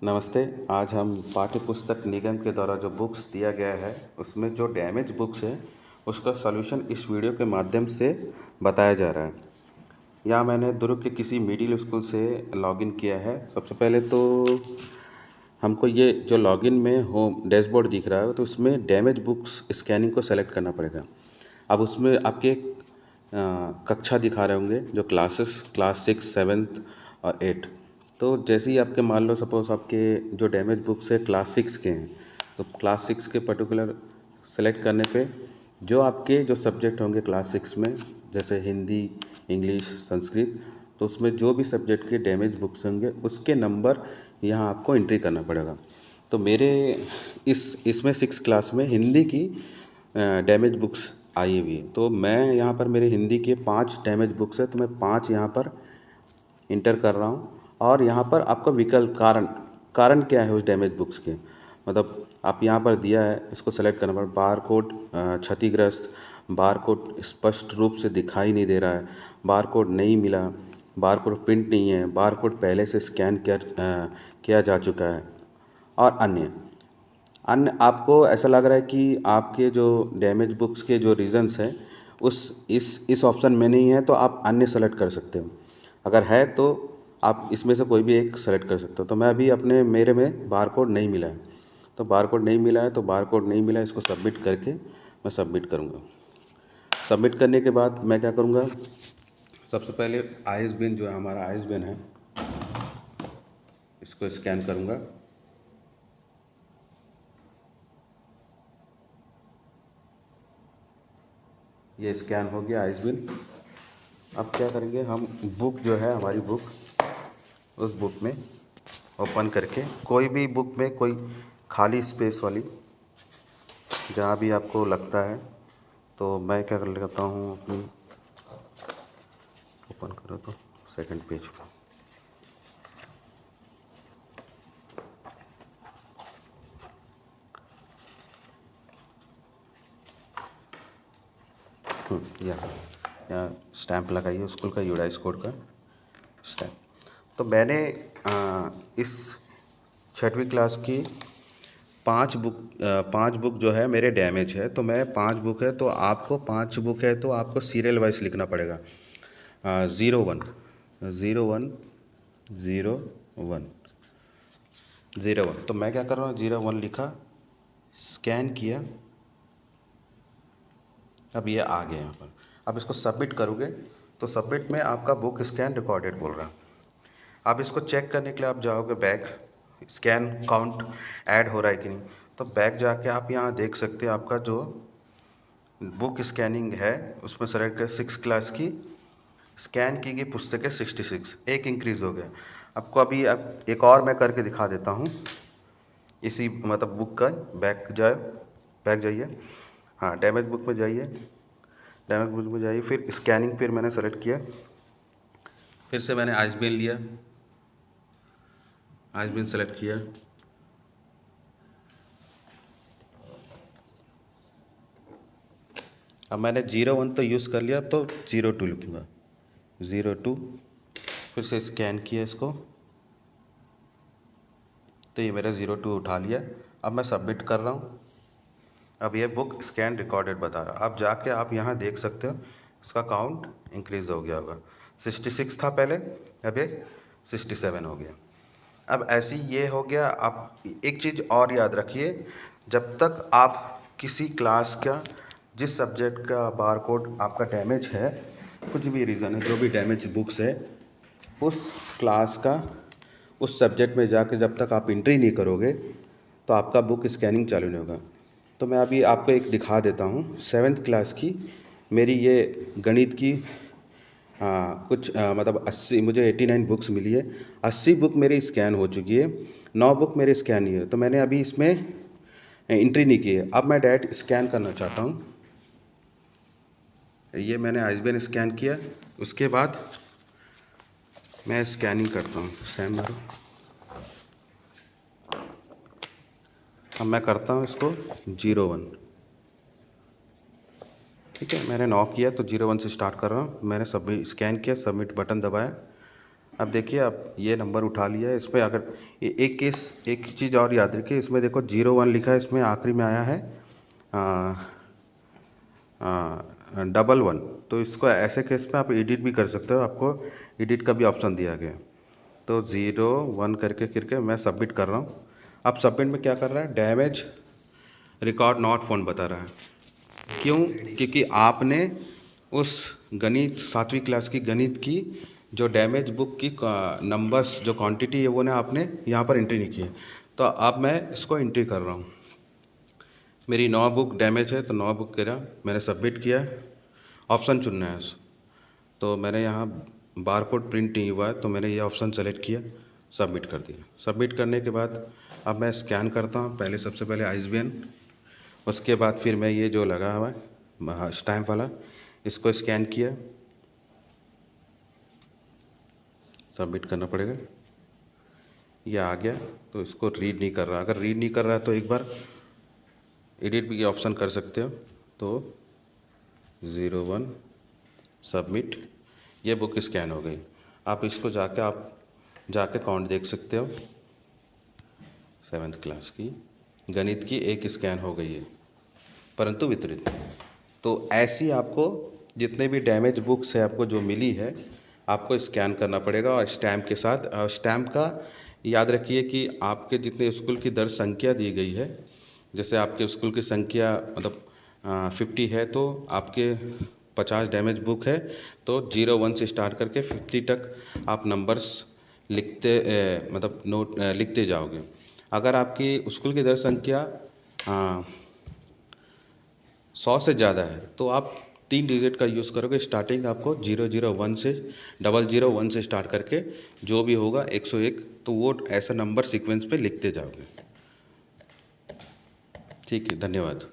नमस्ते। आज हम पाठ्य पुस्तक निगम के द्वारा जो बुक्स दिया गया है उसमें जो डैमेज बुक्स है उसका सॉल्यूशन इस वीडियो के माध्यम से बताया जा रहा है। यहाँ मैंने दुर्ग के किसी मिडिल स्कूल से लॉगिन किया है। सबसे पहले तो हमको ये जो लॉगिन में होम डैशबोर्ड दिख रहा है तो उसमें डैमेज बुक्स स्कैनिंग को सेलेक्ट करना पड़ेगा। अब उसमें आपके कक्षा दिखा रहे होंगे जो क्लास 6, 7 और 8। तो जैसे ही आपके मान लो सपोज़ आपके जो डैमेज बुक्स है क्लास 6 के हैं, तो क्लास 6 के पर्टिकुलर सेलेक्ट करने पे जो आपके जो सब्जेक्ट होंगे क्लास 6 में, जैसे हिंदी, इंग्लिश, संस्कृत, तो उसमें जो भी सब्जेक्ट के डैमेज बुक्स होंगे उसके नंबर यहाँ आपको एंट्री करना पड़ेगा। तो मेरे इसमें 6 क्लास में हिंदी की डैमेज बुक्स आई हुई है। तो मैं यहाँ पर मेरे हिंदी के 5 डैमेज बुक्स है, तो मैं 5 यहाँ पर इंटर कर रहा हूँ। और यहाँ पर आपका विकल्प कारण क्या है उस डैमेज बुक्स के, मतलब आप यहाँ पर दिया है, इसको सेलेक्ट करना पड़ेगा। बार कोड क्षतिग्रस्त, बार कोड स्पष्ट रूप से दिखाई नहीं दे रहा है, बार कोड नहीं मिला, बार कोड प्रिंट नहीं है, बार कोड पहले से स्कैन किया जा चुका है और अन्य अन्य आपको ऐसा लग रहा है कि आपके जो डैमेज बुक्स के जो रीज़न्स हैं उस इस ऑप्शन में नहीं है, तो आप अन्य सेलेक्ट कर सकते हो। अगर है तो आप इसमें से कोई भी एक सेलेक्ट कर सकते हो। तो मैं अभी मेरे में बार कोड नहीं मिला है, तो बार कोड नहीं मिला है, तो बार कोड नहीं मिला है, इसको सबमिट करके मैं सबमिट करूँगा। सबमिट करने के बाद मैं क्या करूँगा, सबसे पहले आईएसबीएन जो है हमारा आईएसबीएन है, इसको स्कैन करूँगा। ये स्कैन हो गया आईएसबीएन। अब क्या करेंगे, हम बुक जो है हमारी बुक, उस बुक में ओपन करके कोई भी बुक में कोई खाली स्पेस वाली जहाँ भी आपको लगता है, तो मैं क्या कर लेता हूँ, अपनी ओपन करो तो सेकंड पेज पर यहाँ स्टैंप लगाइए स्कूल का, यूडाइस कोड का स्टैंप। तो मैंने इस 6वीं क्लास की 5 बुक जो है मेरे डैमेज है। तो मैं 5 बुक है, तो आपको 5 बुक है तो आपको सीरियल वाइज लिखना पड़ेगा। 01 01 01 01। तो मैं क्या कर रहा हूँ, 01 लिखा, स्कैन किया, अब ये आ गया यहाँ पर। अब इसको सबमिट करोगे तो सबमिट में आपका बुक स्कैन रिकॉर्डेड बोल रहा है। आप इसको चेक करने के लिए आप जाओगे बैक, स्कैन काउंट ऐड हो रहा है कि नहीं। तो बैक जाके आप यहाँ देख सकते हैं आपका जो बुक स्कैनिंग है उसमें सेलेक्ट कर 6 क्लास की स्कैन की गई पुस्तकें 66, एक इंक्रीज़ हो गया। आपको अभी अब एक और मैं करके दिखा देता हूँ। इसी मतलब बुक का बैक जाइए, हाँ डैमेज बुक में जाइए, डैमेज बुक में जाइए, फिर स्कैनिंग फिर मैंने सेलेक्ट किया, फिर से मैंने आईएसबीएन लिया, आईएसबीएन सेलेक्ट किया, अब मैंने 01 तो यूज़ कर लिया, तो 02 लिखूँगा, 02, फिर से स्कैन किया इसको, तो ये मेरा 02 उठा लिया। अब मैं सबमिट कर रहा हूँ। अब ये बुक स्कैन रिकॉर्डेड बता रहा। अब जाके आप यहाँ देख सकते हो इसका काउंट इंक्रीज़ हो गया होगा। 66 था पहले, अब ये 67 हो गया। अब ऐसे ही ये हो गया। आप एक चीज़ और याद रखिए, जब तक आप किसी क्लास का जिस सब्जेक्ट का बार कोड आपका डैमेज है, कुछ भी रीज़न है, जो भी डैमेज बुक्स है, उस क्लास का उस सब्जेक्ट में जाके जब तक आप एंट्री नहीं करोगे तो आपका बुक स्कैनिंग चालू नहीं होगा। तो मैं अभी आपको एक दिखा देता हूँ। 7th क्लास की मेरी ये गणित की कुछ मतलब 80, मुझे 89 बुक्स मिली है। 80 बुक मेरी स्कैन हो चुकी है, 9 बुक मेरे स्कैन नहीं है। तो मैंने अभी इसमें एंट्री नहीं की है। अब मैं डायरेक्ट स्कैन करना चाहता हूँ। ये मैंने आईएसबीएन स्कैन किया, उसके बाद मैं स्कैनिंग करता हूँ। सैम मारो। अब मैं करता हूँ इसको 01, ठीक है। मैंने 9 किया तो 01 से स्टार्ट कर रहा हूँ। मैंने सबमिट स्कैन किया, सबमिट बटन दबाया, अब देखिए, आप ये नंबर उठा लिया है। इसमें अगर एक चीज़ और याद रखिए, इसमें देखो 01 लिखा है, इसमें आखिरी में आया है 11। तो इसको ऐसे केस में आप एडिट भी कर सकते हो, आपको एडिट का भी ऑप्शन दिया गया है। तो 01 करके मैं सबमिट कर रहा हूँ। अब सबमिट में क्या कर रहा है, डैमेज रिकॉर्ड नॉट फाउंड बता रहा है। क्यों? क्योंकि आपने उस गणित 7वीं क्लास की गणित की जो डैमेज बुक की नंबर्स जो क्वांटिटी है वो ने आपने यहाँ पर एंट्री नहीं की है। तो अब मैं इसको एंट्री कर रहा हूँ। मेरी 9 बुक डैमेज है, तो 9 बुक करा, मैंने सबमिट किया। ऑप्शन चुनना है। तो मैंने यहाँ बारकोड प्रिंट नहीं हुआ है, तो मैंने ये ऑप्शन सेलेक्ट किया, सबमिट कर दिया। सबमिट करने के बाद अब मैं स्कैन करता हूँ। पहले सबसे पहले ISBN, उसके बाद फिर मैं ये जो लगा हुआ है स्टैम्प वाला, इसको स्कैन किया, सबमिट करना पड़ेगा। ये आ गया। तो इसको रीड नहीं कर रहा। अगर रीड नहीं कर रहा है तो एक बार एडिट भी ऑप्शन कर सकते हो। तो 01 सबमिट, ये बुक स्कैन हो गई। आप इसको जाके काउंट देख सकते हो। 7th क्लास की गणित की एक स्कैन हो गई है, परंतु वितरित। तो ऐसी आपको जितने भी डैमेज बुक्स है आपको जो मिली है, आपको स्कैन करना पड़ेगा और स्टैम्प के साथ। स्टैम्प का याद रखिए कि आपके जितने स्कूल की दर्ज संख्या दी गई है, जैसे आपके स्कूल की संख्या मतलब 50 है, तो आपके 50 डैमेज बुक है, तो 01 से स्टार्ट करके 50 तक आप नंबर्स लिखते जाओगे। अगर आपकी स्कूल की दर्ज संख्या 100 से ज़्यादा है तो आप 3 डिजिट का यूज़ करोगे। स्टार्टिंग आपको 001 से 001 से स्टार्ट करके जो भी होगा 101, तो वो ऐसा नंबर सीक्वेंस पे लिखते जाओगे। ठीक है, धन्यवाद।